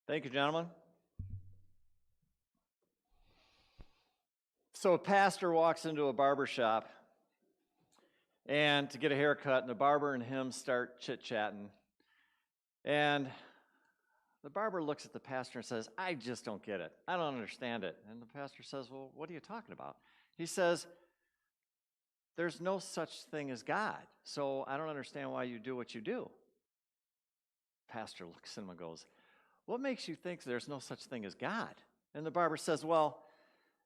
Thank you, gentlemen. So a pastor walks into a barber shop and to get a haircut, and the barber and him start chit-chatting. And the barber looks at the pastor and says, "I just don't get it. I don't understand it." And the pastor says, "Well, what are you talking about?" He says, "There's no such thing as God, so I don't understand why you do what you do." Pastor looks at him and goes, "What makes you think there's no such thing as God?" And the barber says, "Well,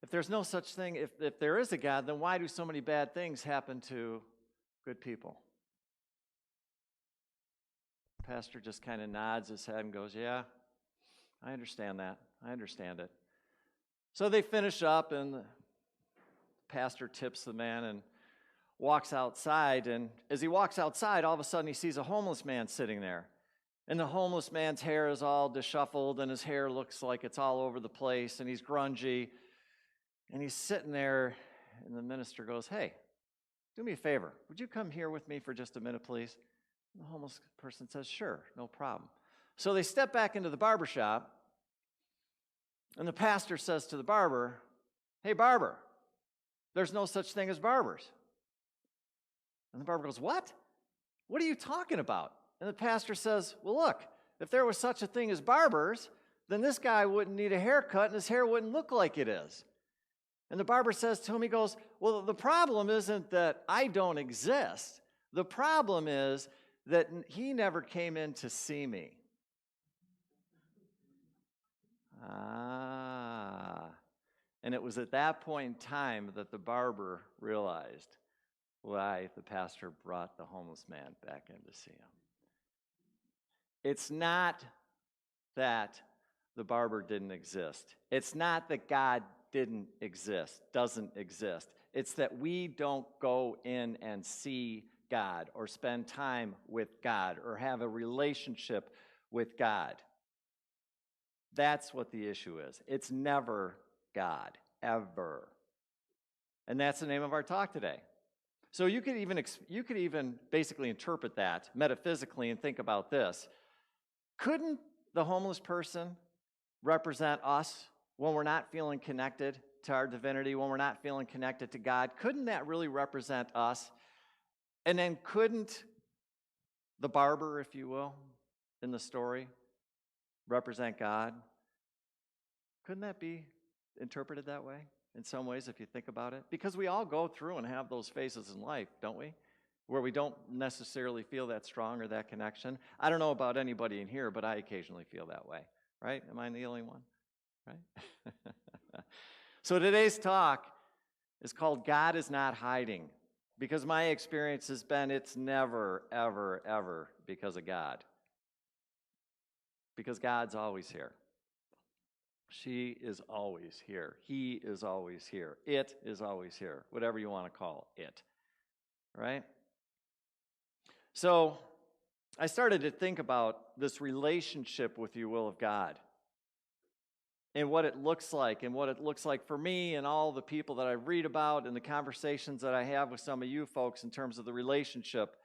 if there's no such thing, if there is a God, then why do so many bad things happen to good people?" Pastor just kind of nods his head and goes, "Yeah, I understand that. I understand it." So they finish up, and the pastor tips the man and walks outside. And as he walks outside, all of a sudden he sees a homeless man sitting there. And the homeless man's hair is all disheveled, and his hair looks like it's all over the place, and he's grungy. And he's sitting there, and the minister goes, "Hey, do me a favor. Would you come here with me for just a minute, please?" And the homeless person says, "Sure, no problem." So they step back into the barber shop, and the pastor says to the barber, "Hey, barber, there's no such thing as barbers." And the barber goes, "What? What are you talking about?" And the pastor says, "Well, look, if there was such a thing as barbers, then this guy wouldn't need a haircut, and his hair wouldn't look like it is." And the barber says to him, he goes, "Well, the problem isn't that I don't exist. The problem is that he never came in to see me." And it was at that point in time that the barber realized why the pastor brought the homeless man back in to see him. It's not that the barber didn't exist. It's not that God doesn't exist. It's that we don't go in and see God or spend time with God or have a relationship with God. That's what the issue is. It's never God, ever. And that's the name of our talk today. So you could even basically interpret that metaphysically and think about this. Couldn't the homeless person represent us when we're not feeling connected to our divinity, when we're not feeling connected to God? Couldn't that really represent us? And then couldn't the barber, if you will, in the story, represent God? Couldn't that be interpreted that way in some ways if you think about it? Because we all go through and have those phases in life, don't we? Where we don't necessarily feel that strong or that connection. I don't know about anybody in here, but I occasionally feel that way, right? Am I the only one? Right? So today's talk is called "God is Not Hiding," because my experience has been it's never, ever, ever because of God. Because God's always here. She is always here. He is always here. It is always here. Whatever you want to call it. Right? So I started to think about this relationship with you, will of God, and what it looks like, and what it looks like for me and all the people that I read about and the conversations that I have with some of you folks in terms of the relationship.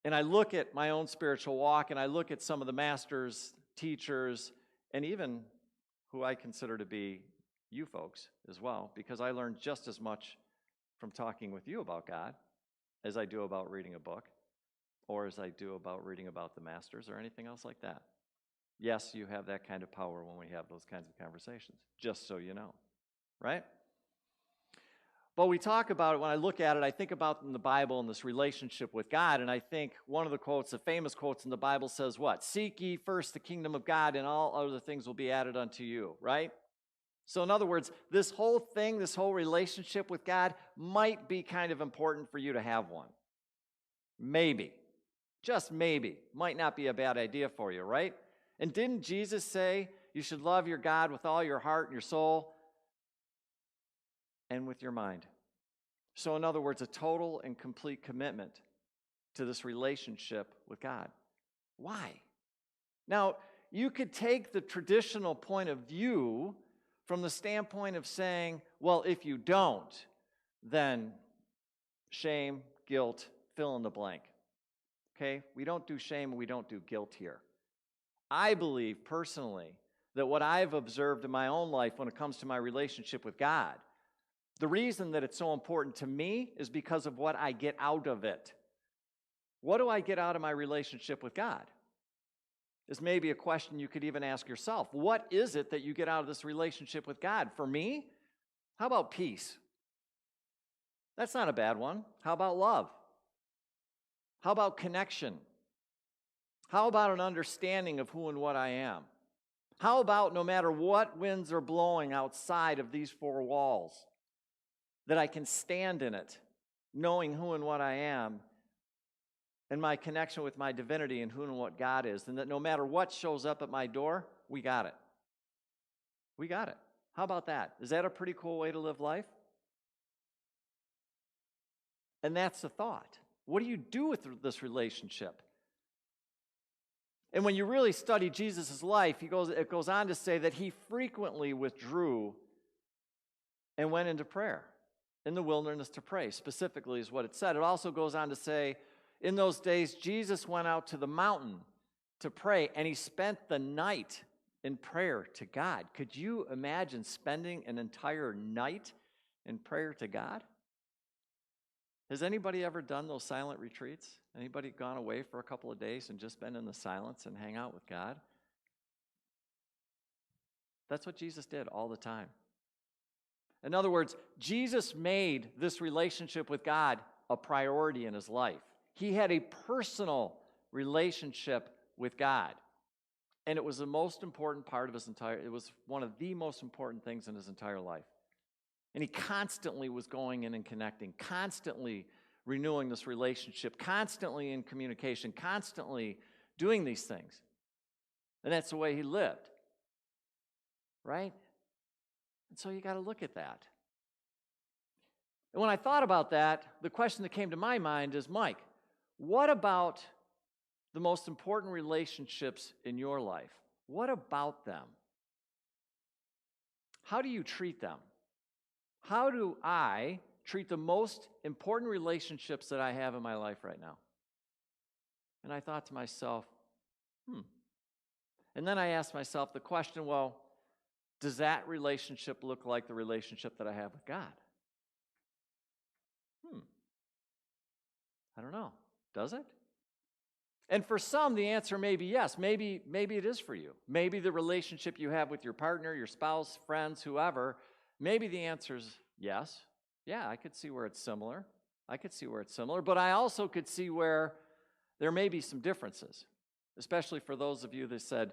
And I look at my own spiritual walk, and I look at some of the masters, teachers, and even who I consider to be you folks as well, because I learned just as much from talking with you about God as I do about reading a book, or as I do about reading about the masters or anything else like that. Yes, you have that kind of power when we have those kinds of conversations, just so you know, right? But we talk about it, when I look at it, I think about in the Bible and this relationship with God, and I think one of the quotes, the famous quotes in the Bible says what? "Seek ye first the kingdom of God, and all other things will be added unto you," right? So in other words, this whole thing, this whole relationship with God might be kind of important for you to have one. Maybe. Just maybe. Might not be a bad idea for you, right? And didn't Jesus say you should love your God with all your heart and your soul and with your mind? So in other words, a total and complete commitment to this relationship with God. Why? Now, you could take the traditional point of view from the standpoint of saying, well, if you don't, then shame, guilt, fill in the blank. Okay? We don't do shame and we don't do guilt here. I believe personally that what I've observed in my own life when it comes to my relationship with God, the reason that it's so important to me is because of what I get out of it. What do I get out of my relationship with God? Is maybe a question you could even ask yourself. What is it that you get out of this relationship with God? For me, how about peace? That's not a bad one. How about love? How about connection? How about an understanding of who and what I am? How about no matter what winds are blowing outside of these four walls, that I can stand in it, knowing who and what I am, and my connection with my divinity and who and what God is, and that no matter what shows up at my door, we got it. We got it. How about that? Is that a pretty cool way to live life? And that's the thought. What do you do with this relationship? And when you really study Jesus' life, it goes on to say that he frequently withdrew and went into prayer, in the wilderness to pray, specifically is what it said. It also goes on to say, in those days, Jesus went out to the mountain to pray, and he spent the night in prayer to God. Could you imagine spending an entire night in prayer to God? Has anybody ever done those silent retreats? Anybody gone away for a couple of days and just been in the silence and hang out with God? That's what Jesus did all the time. In other words, Jesus made this relationship with God a priority in his life. He had a personal relationship with God. And it was the most important part of it was one of the most important things in his entire life. And he constantly was going in and connecting, constantly renewing this relationship, constantly in communication, constantly doing these things. And that's the way he lived. Right? And so you got to look at that. And when I thought about that, the question that came to my mind is, Mike, what about the most important relationships in your life? What about them? How do you treat them? How do I treat the most important relationships that I have in my life right now? And I thought to myself, And then I asked myself the question, well, does that relationship look like the relationship that I have with God? I don't know. Does it? And for some, the answer may be yes. Maybe it is for you. Maybe the relationship you have with your partner, your spouse, friends, whoever, maybe the answer is yes. Yeah, I could see where it's similar. But I also could see where there may be some differences, especially for those of you that said,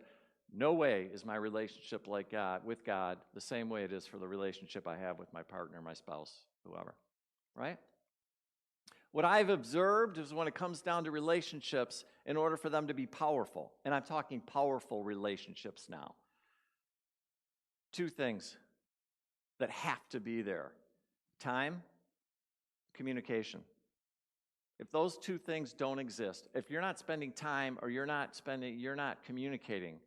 no way is my relationship with God the same way it is for the relationship I have with my partner, my spouse, whoever, right? What I've observed is when it comes down to relationships, in order for them to be powerful, and I'm talking powerful relationships now, two things that have to be there: time, communication. If those two things don't exist, if you're not spending time or you're not communicating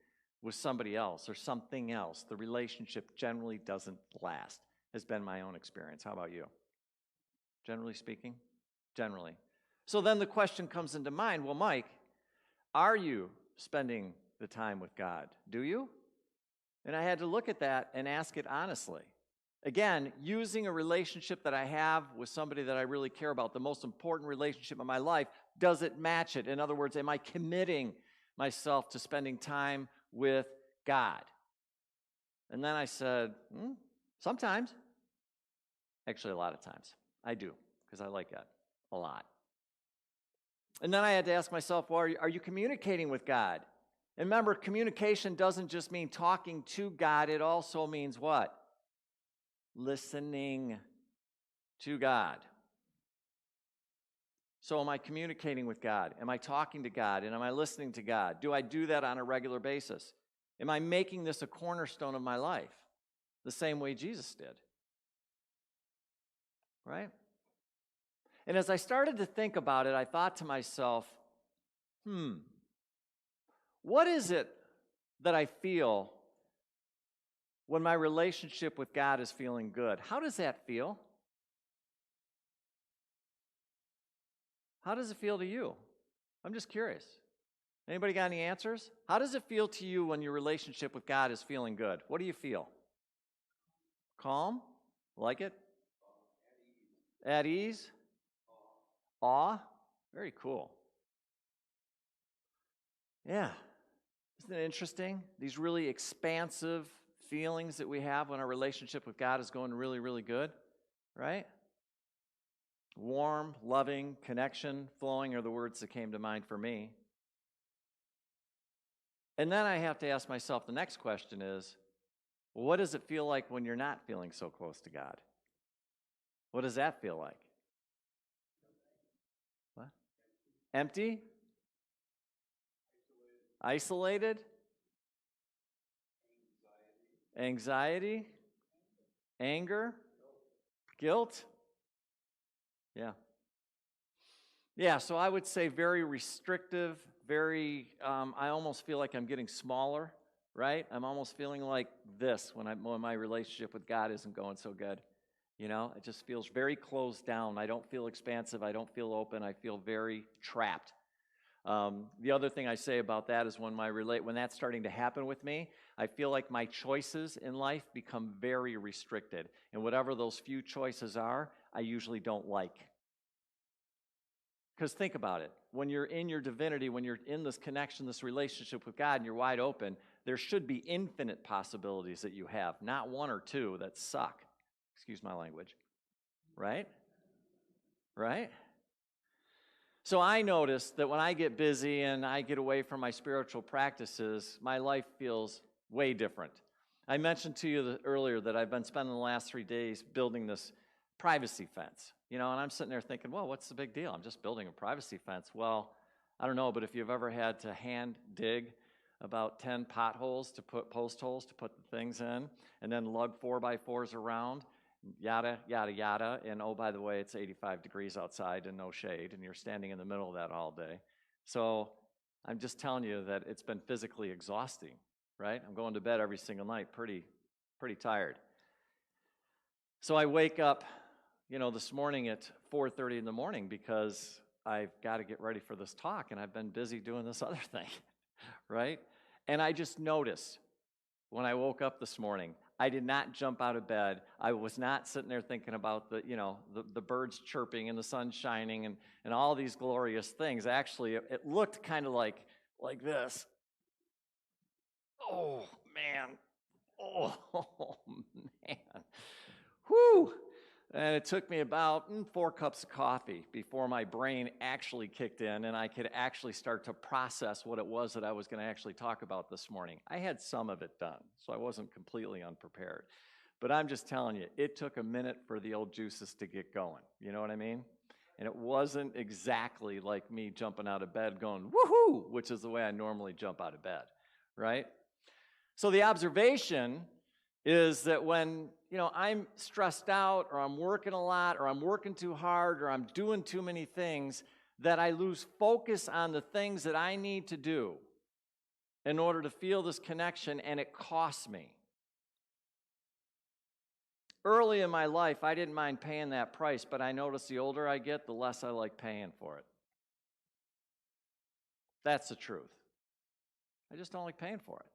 with somebody else or something else, the relationship generally doesn't last. Has been my own experience. How about you? Generally speaking? Generally. So then the question comes into mind, well, Mike, are you spending the time with God? Do you? And I had to look at that and ask it honestly. Again, using a relationship that I have with somebody that I really care about, the most important relationship in my life, does it match it? In other words, am I committing myself to spending time with God? And then I said, sometimes. Actually, a lot of times. I do, because I like that a lot. And then I had to ask myself, well, are you communicating with God? And remember, communication doesn't just mean talking to God. It also means what? Listening to God. So am I communicating with God? Am I talking to God? And am I listening to God? Do I do that on a regular basis? Am I making this a cornerstone of my life? The same way Jesus did. Right? And as I started to think about it, I thought to myself, what is it that I feel when my relationship with God is feeling good? How does that feel? How does it feel to you? I'm just curious. Anybody got any answers? How does it feel to you when your relationship with God is feeling good? What do you feel? Calm? Like it? At ease? Awe? Very cool. Yeah. Isn't it interesting? These really expansive feelings that we have when our relationship with God is going really, really good, right? Warm, loving, connection, flowing are the words that came to mind for me. And then I have to ask myself, the next question is, what does it feel like when you're not feeling so close to God? What does that feel like? What? Empty? Isolated? Anxiety? Anger? Guilt? Yeah. Yeah, so I would say very restrictive, I almost feel like I'm getting smaller, right? I'm almost feeling like this when my relationship with God isn't going so good. You know, it just feels very closed down. I don't feel expansive. I don't feel open. I feel very trapped. The other thing I say about that is when that's starting to happen with me, I feel like my choices in life become very restricted. And whatever those few choices are, I usually don't like. Because think about it. When you're in your divinity, when you're in this connection, this relationship with God, and you're wide open, there should be infinite possibilities that you have, not one or two that suck. Excuse my language. Right? Right? So I notice that when I get busy and I get away from my spiritual practices, my life feels way different. I mentioned to you earlier that I've been spending the last 3 days building this privacy fence. You know, and I'm sitting there thinking, well, what's the big deal? I'm just building a privacy fence. Well, I don't know, but if you've ever had to hand dig about 10 post holes to put the things in, and then lug 4x4s around, yada, yada, yada, and oh, by the way, it's 85 degrees outside and no shade, and you're standing in the middle of that all day. So I'm just telling you that it's been physically exhausting, right? I'm going to bed every single night pretty tired. So I wake up, this morning at 4:30 in the morning because I've got to get ready for this talk, and I've been busy doing this other thing, right? And I just noticed when I woke up this morning, I did not jump out of bed. I was not sitting there thinking about the birds chirping and the sun shining and all these glorious things. Actually, it looked kind of like this. Oh, man. Oh, man. Whew. And it took me about 4 cups of coffee before my brain actually kicked in and I could actually start to process what it was that I was going to actually talk about this morning. I had some of it done, so I wasn't completely unprepared. But I'm just telling you, it took a minute for the old juices to get going. You know what I mean? And it wasn't exactly like me jumping out of bed going, woohoo, which is the way I normally jump out of bed, right? So the observation is that when, I'm stressed out or I'm working a lot or I'm working too hard or I'm doing too many things, that I lose focus on the things that I need to do in order to feel this connection, and it costs me. Early in my life, I didn't mind paying that price, but I notice the older I get, the less I like paying for it. That's the truth. I just don't like paying for it.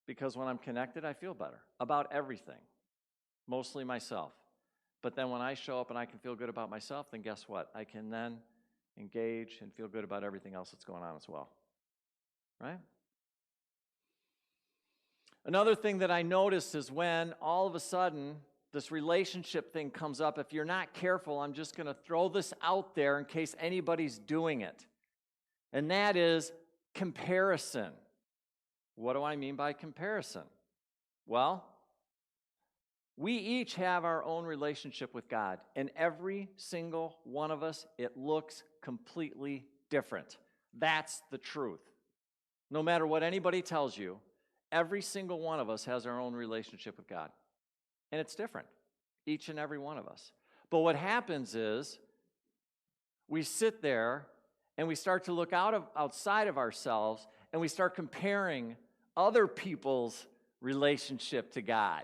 Because when I'm connected, I feel better about everything, mostly myself. But then when I show up and I can feel good about myself, then guess what? I can then engage and feel good about everything else that's going on as well, right? Another thing that I notice is when all of a sudden this relationship thing comes up, if you're not careful, I'm just going to throw this out there in case anybody's doing it. And that is comparison. What do I mean by comparison? Well, we each have our own relationship with God, and every single one of us, it looks completely different. That's the truth. No matter what anybody tells you, every single one of us has our own relationship with God, and it's different, each and every one of us. But what happens is we sit there and we start to look outside of ourselves, and we start comparing other people's relationship to God,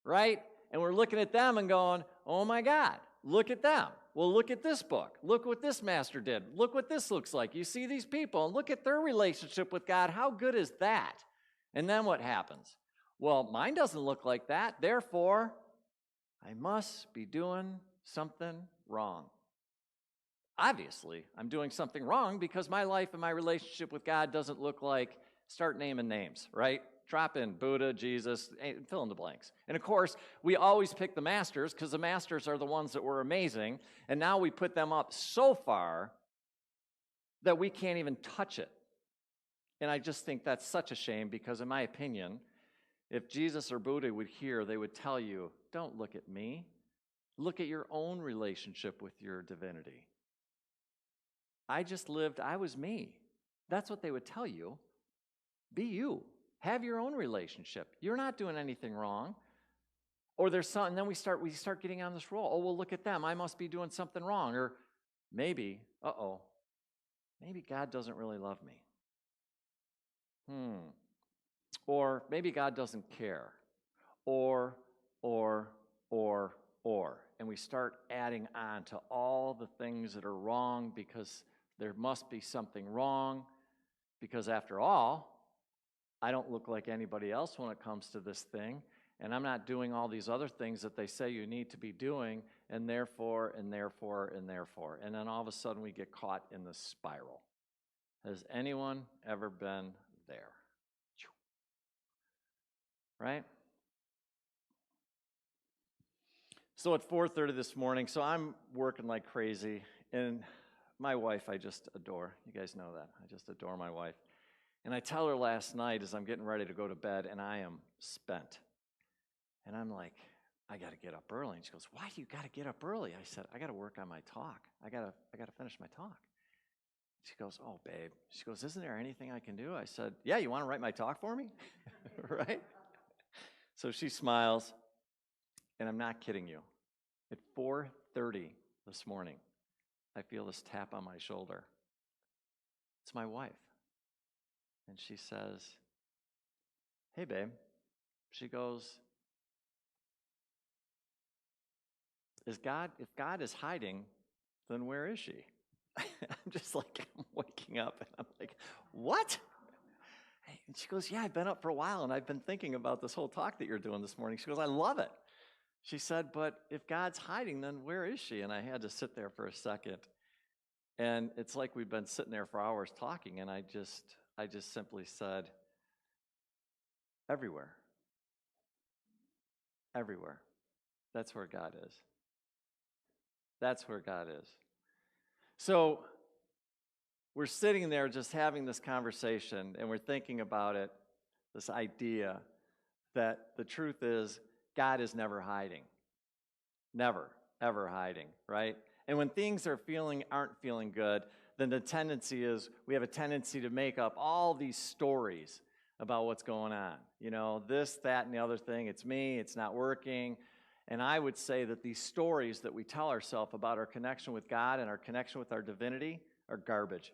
right? And we're looking at them and going, oh my God, look at them. Well, look at this book. Look what this master did. Look what this looks like. You see these people and look at their relationship with God. How good is that? And then what happens? Well, mine doesn't look like that. Therefore, I must be doing something wrong. Obviously, I'm doing something wrong because my life and my relationship with God doesn't look like, start naming names, right? Drop in Buddha, Jesus, fill in the blanks. And of course, we always pick the masters because the masters are the ones that were amazing. And now we put them up so far that we can't even touch it. And I just think that's such a shame because, in my opinion, if Jesus or Buddha would hear, they would tell you, don't look at me. Look at your own relationship with your divinity. I was me. That's what they would tell you. Be you. Have your own relationship. You're not doing anything wrong. Or there's something, and then we start getting on this roll. Oh, well, look at them. I must be doing something wrong. Or maybe, maybe God doesn't really love me. Or maybe God doesn't care. Or. And we start adding on to all the things that are wrong because there must be something wrong. Because after all, I don't look like anybody else when it comes to this thing. And I'm not doing all these other things that they say you need to be doing. And therefore. And then all of a sudden we get caught in this spiral. Has anyone ever been there? Right? So at 4:30 this morning, so I'm working like crazy, and my wife I just adore. You guys know that. I just adore my wife. And I tell her last night as I'm getting ready to go to bed, and I am spent. And I'm like, I got to get up early. And she goes, why do you got to get up early? I said, I got to work on my talk. I got to finish my talk. She goes, oh, babe. She goes, isn't there anything I can do? I said, yeah, you want to write my talk for me? Right? So she smiles, and I'm not kidding you. At 4:30 this morning, I feel this tap on my shoulder. It's my wife. And she says, hey, babe. She goes, if God is hiding, then where is she? I'm just like, I'm waking up, and I'm like, what? And she goes, yeah, I've been up for a while, and I've been thinking about this whole talk that you're doing this morning. She goes, I love it. She said, but if God's hiding, then where is she? And I had to sit there for a second. And it's like we've been sitting there for hours talking, and I just simply said, everywhere. Everywhere. That's where God is. That's where God is. So we're sitting there just having this conversation, and we're thinking about it, this idea that the truth is God is never hiding. Never, ever hiding, right? And when things aren't feeling good, then the tendency is we have a tendency to make up all these stories about what's going on. You know, this, that, and the other thing. It's me, it's not working. And I would say that these stories that we tell ourselves about our connection with God and our connection with our divinity are garbage.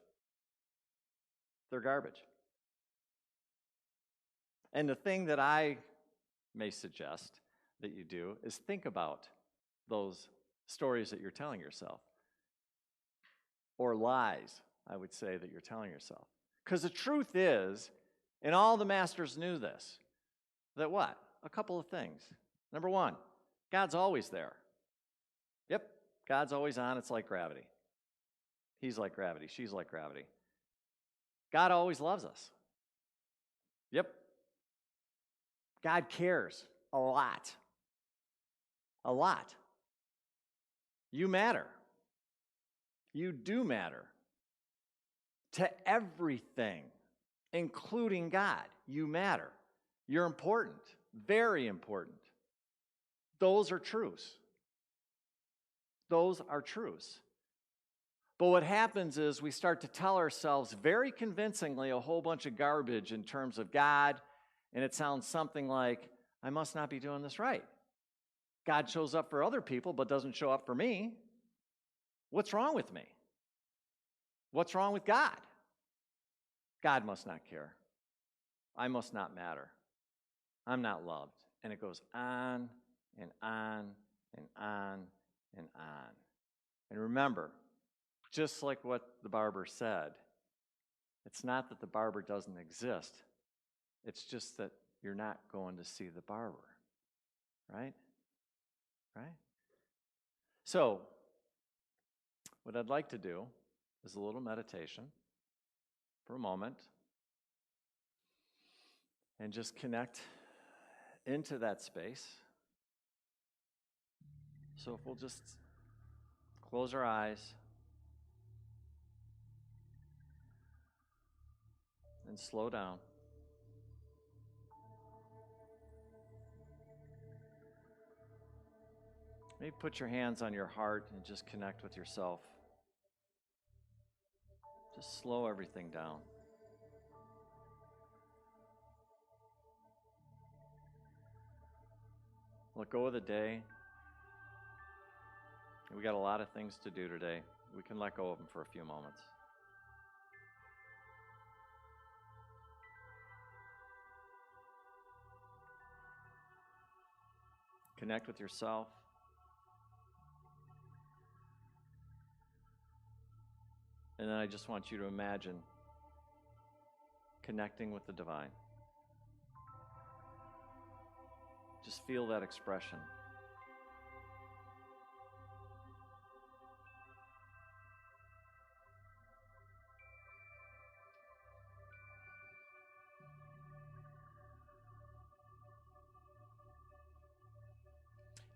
They're garbage. And the thing that I may suggest that you do is think about those stories that you're telling yourself. Or lies, I would say, that you're telling yourself. Because the truth is, and all the masters knew this, that what? A couple of things. Number one, God's always there. Yep, God's always on. It's like gravity. He's like gravity. She's like gravity. God always loves us. Yep. God cares a lot. A lot. You matter. You do matter. To everything, including God, you matter. You're important. Very important. Those are truths. Those are truths. But what happens is we start to tell ourselves very convincingly a whole bunch of garbage in terms of God, and it sounds something like, I must not be doing this right. God shows up for other people but doesn't show up for me. What's wrong with me? What's wrong with God? God must not care. I must not matter. I'm not loved. And it goes on and on and on and on. And remember, just like what the barber said, it's not that the barber doesn't exist. It's just that you're not going to see the barber. Right? Right? So, what I'd like to do is a little meditation for a moment and just connect into that space. So if we'll just close our eyes and slow down. Maybe put your hands on your heart and just connect with yourself. Just slow everything down. Let go of the day. We got a lot of things to do today. We can let go of them for a few moments. Connect with yourself. And then I just want you to imagine connecting with the divine. Just feel that expression.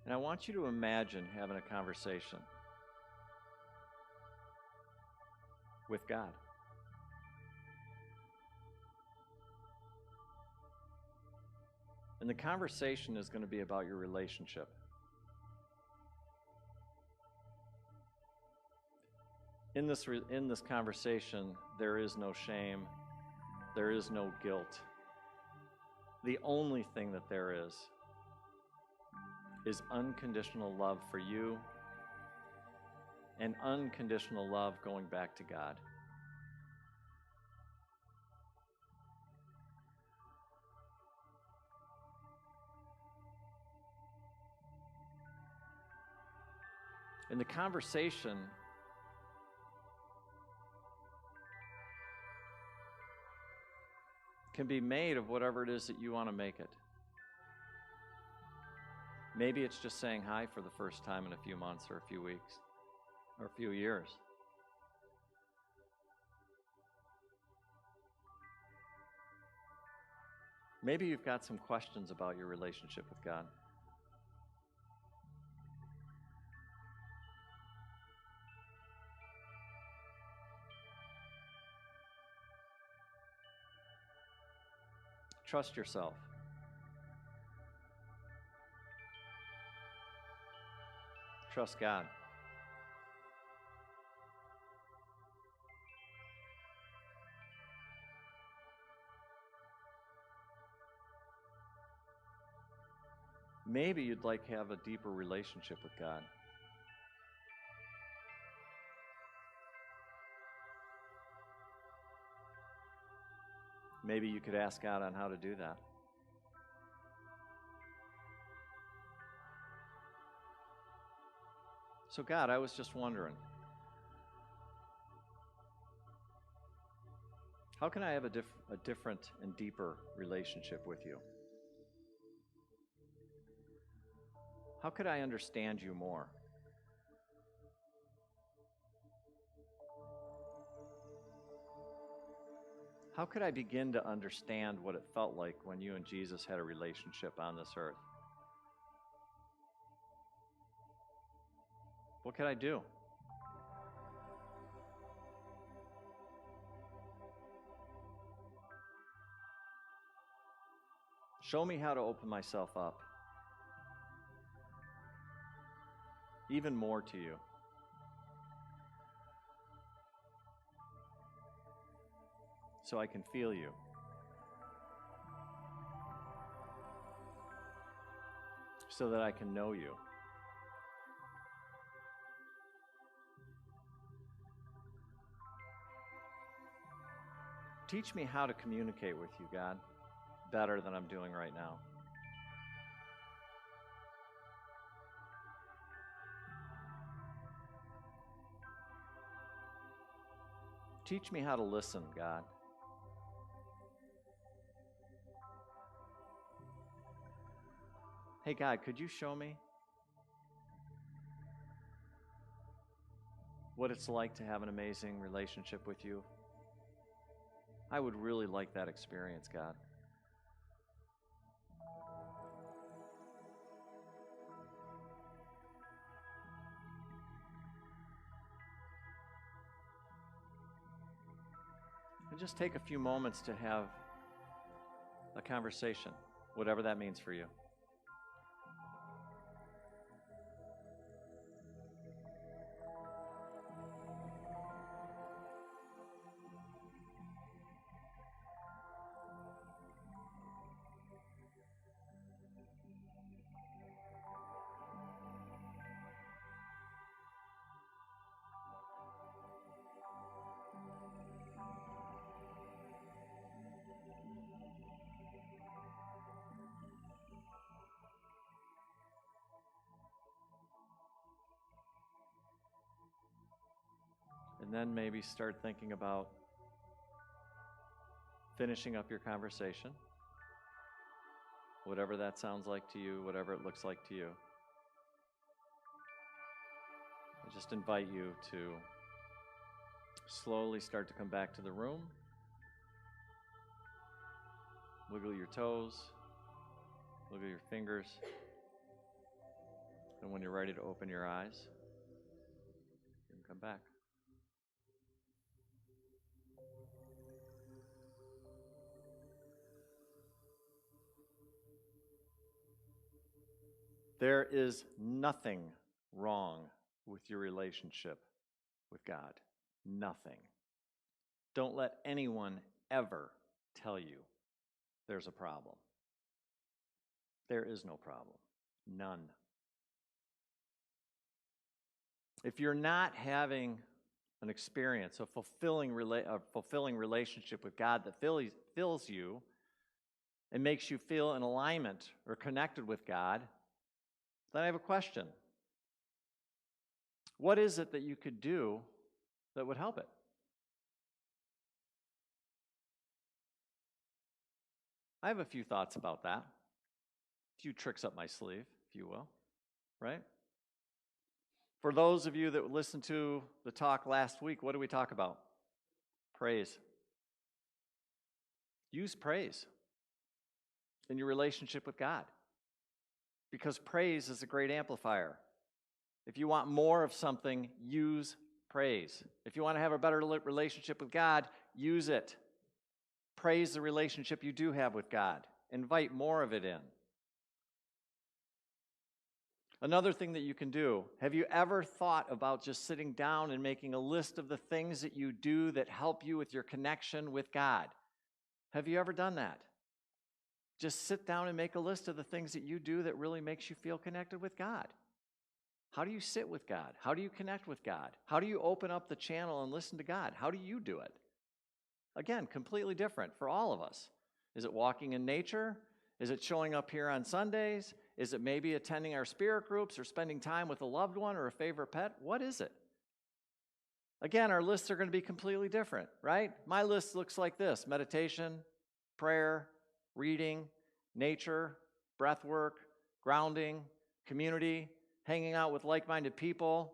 And I want you to imagine having a conversation with God. And the conversation is going to be about your relationship. In this conversation, there is no shame. There is no guilt. The only thing that there is unconditional love for you and unconditional love going back to God. And the conversation can be made of whatever it is that you want to make it. Maybe it's just saying hi for the first time in a few months or a few weeks or a few years. Maybe you've got some questions about your relationship with God. Trust yourself. Trust God. Maybe you'd like to have a deeper relationship with God. Maybe you could ask God on how to do that. So God, I was just wondering, how can I have a different and deeper relationship with you? How could I understand you more? How could I begin to understand what it felt like when you and Jesus had a relationship on this earth? What could I do? Show me how to open myself up even more to you. So I can feel you. So that I can know you. Teach me how to communicate with you, God, better than I'm doing right now. Teach me how to listen, God. Hey, God, could you show me what it's like to have an amazing relationship with you? I would really like that experience, God. And just take a few moments to have a conversation, whatever that means for you. And then maybe start thinking about finishing up your conversation, whatever that sounds like to you, whatever it looks like to you. I just invite you to slowly start to come back to the room. Wiggle your toes, wiggle your fingers, and when you're ready to open your eyes, you can come back. There is nothing wrong with your relationship with God. Nothing. Don't let anyone ever tell you there's a problem. There is no problem. None. If you're not having an experience, a fulfilling relationship with God that fills you and makes you feel in alignment or connected with God, then I have a question. What is it that you could do that would help it? I have a few thoughts about that. A few tricks up my sleeve, if you will, right? For those of you that listened to the talk last week, what did we talk about? Praise. Use praise in your relationship with God, because praise is a great amplifier. If you want more of something, use praise. If you want to have a better relationship with God, use it. Praise the relationship you do have with God. Invite more of it in. Another thing that you can do, have you ever thought about just sitting down and making a list of the things that you do that help you with your connection with God? Have you ever done that? Just sit down and make a list of the things that you do that really makes you feel connected with God. How do you sit with God? How do you connect with God? How do you open up the channel and listen to God? How do you do it? Again, completely different for all of us. Is it walking in nature? Is it showing up here on Sundays? Is it maybe attending our spirit groups or spending time with a loved one or a favorite pet? What is it? Again, our lists are going to be completely different, right? My list looks like this: meditation, prayer, reading, nature, breath work, grounding, community, hanging out with like-minded people,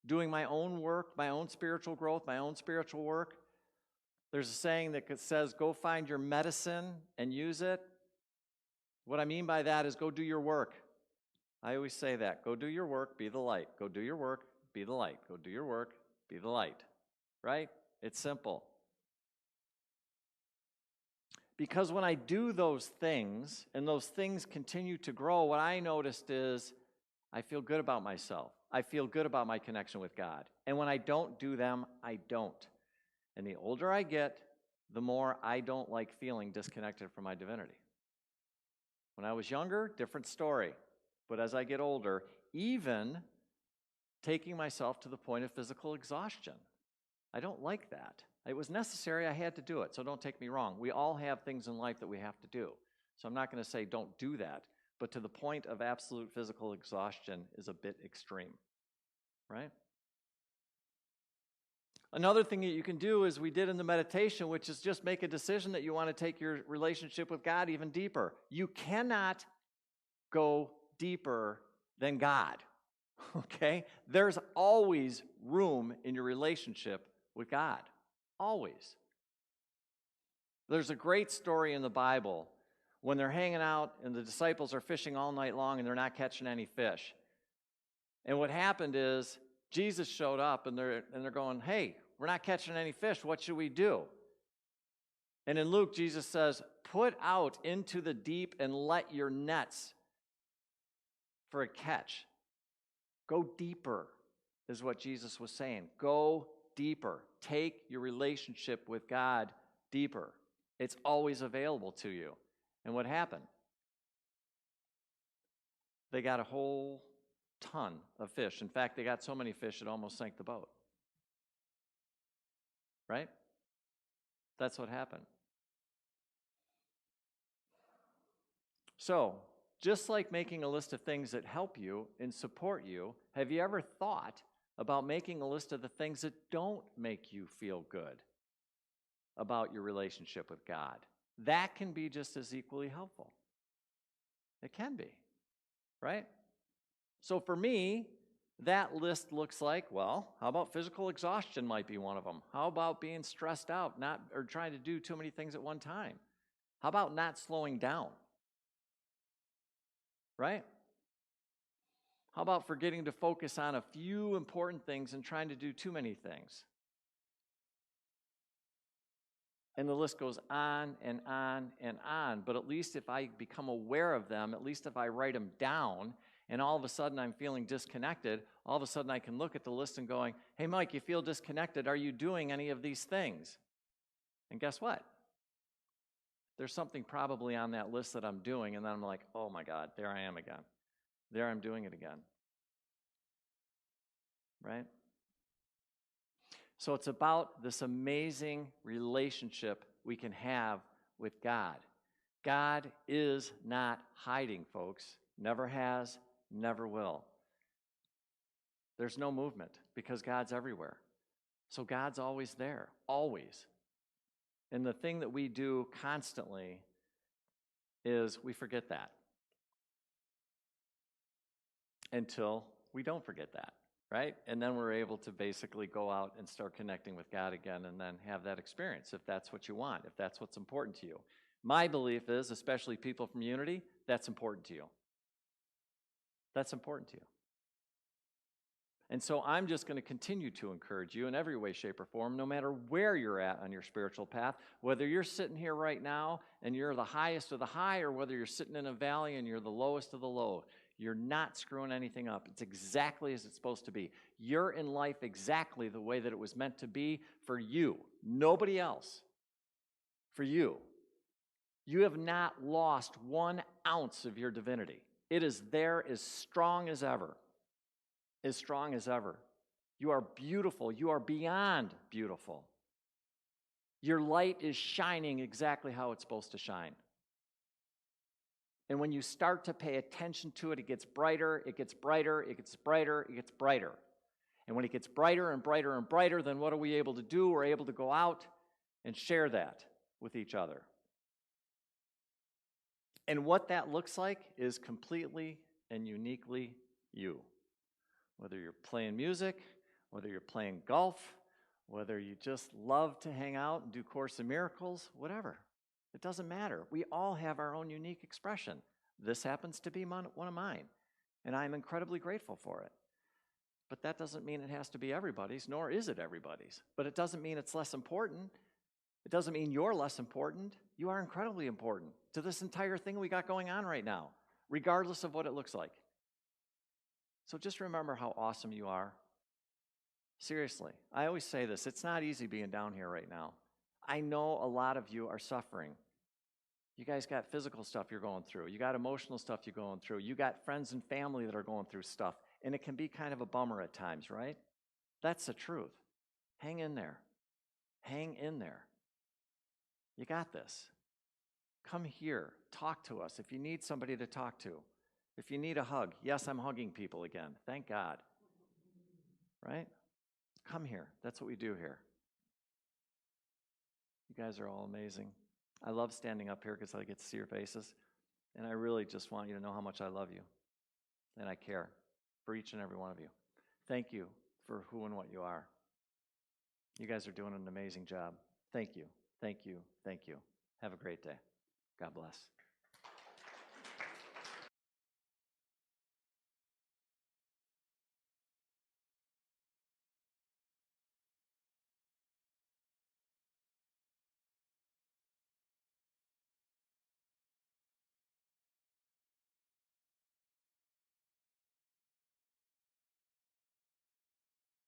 doing my own work, my own spiritual growth, my own spiritual work. There's a saying that says, go find your medicine and use it. What I mean by that is go do your work. I always say that. Go do your work, be the light. Go do your work, be the light. Go do your work, be the light. Right? It's simple. Because when I do those things, and those things continue to grow, what I noticed is I feel good about myself. I feel good about my connection with God. And when I don't do them, I don't. And the older I get, the more I don't like feeling disconnected from my divinity. When I was younger, different story. But as I get older, even taking myself to the point of physical exhaustion, I don't like that. It was necessary, I had to do it, so don't take me wrong. We all have things in life that we have to do. So I'm not going to say don't do that, but to the point of absolute physical exhaustion is a bit extreme, right? Another thing that you can do is we did in the meditation, which is just make a decision that you want to take your relationship with God even deeper. You cannot go deeper than God, okay? There's always room in your relationship with God, always. There's a great story in the Bible when they're hanging out and the disciples are fishing all night long and they're not catching any fish. And what happened is Jesus showed up and they're going, hey, we're not catching any fish. What should we do? And in Luke, Jesus says, put out into the deep and let your nets for a catch. Go deeper is what Jesus was saying. Go deeper. Take your relationship with God deeper. It's always available to you. And what happened? They got a whole ton of fish. In fact, they got so many fish it almost sank the boat. Right? That's what happened. So, just like making a list of things that help you and support you, have you ever thought about making a list of the things that don't make you feel good about your relationship with God? That can be just as equally helpful. It can be, right? So for me, that list looks like, well, how about physical exhaustion might be one of them? How about being stressed out, or trying to do too many things at one time? How about not slowing down? Right? How about forgetting to focus on a few important things and trying to do too many things? And the list goes on and on and on. But at least if I become aware of them, at least if I write them down, and all of a sudden I'm feeling disconnected, all of a sudden I can look at the list and going, hey, Mike, you feel disconnected. Are you doing any of these things? And guess what? There's something probably on that list that I'm doing, and then I'm like, oh my God, there I am again. There I'm doing it again. Right? So it's about this amazing relationship we can have with God. God is not hiding, folks. Never has, never will. There's no movement because God's everywhere. So God's always there, always. And the thing that we do constantly is we forget that until we don't forget that, right? And then we're able to basically go out and start connecting with God again and then have that experience if that's what you want, if that's what's important to you. My belief is, especially people from Unity, that's important to you. That's important to you. And so I'm just going to continue to encourage you in every way, shape, or form, no matter where you're at on your spiritual path, whether you're sitting here right now and you're the highest of the high, or whether you're sitting in a valley and you're the lowest of the low. You're not screwing anything up. It's exactly as it's supposed to be. You're in life exactly the way that it was meant to be for you, nobody else. For you. You have not lost 1 ounce of your divinity. It is there as strong as ever. As strong as ever. You are beautiful. You are beyond beautiful. Your light is shining exactly how it's supposed to shine. And when you start to pay attention to it, it gets brighter, it gets brighter, it gets brighter, it gets brighter. And when it gets brighter and brighter and brighter, then what are we able to do? We're able to go out and share that with each other. And what that looks like is completely and uniquely you. Whether you're playing music, whether you're playing golf, whether you just love to hang out and do Course in Miracles, whatever. It doesn't matter. We all have our own unique expression. This happens to be one of mine, and I'm incredibly grateful for it. But that doesn't mean it has to be everybody's, nor is it everybody's. But it doesn't mean it's less important. It doesn't mean you're less important. You are incredibly important to this entire thing we got going on right now, regardless of what it looks like. So just remember how awesome you are. Seriously, I always say this. It's not easy being down here right now. I know a lot of you are suffering. You guys got physical stuff you're going through. You got emotional stuff you're going through. You got friends and family that are going through stuff. And it can be kind of a bummer at times, right? That's the truth. Hang in there. Hang in there. You got this. Come here. Talk to us if you need somebody to talk to. If you need a hug. Yes, I'm hugging people again. Thank God. Right? come here. That's what we do here. You guys are all amazing. I love standing up here because I get to see your faces. And I really just want you to know how much I love you. And I care for each and every one of you. Thank you for who and what you are. You guys are doing an amazing job. Thank you. Thank you. Thank you. Have a great day. God bless.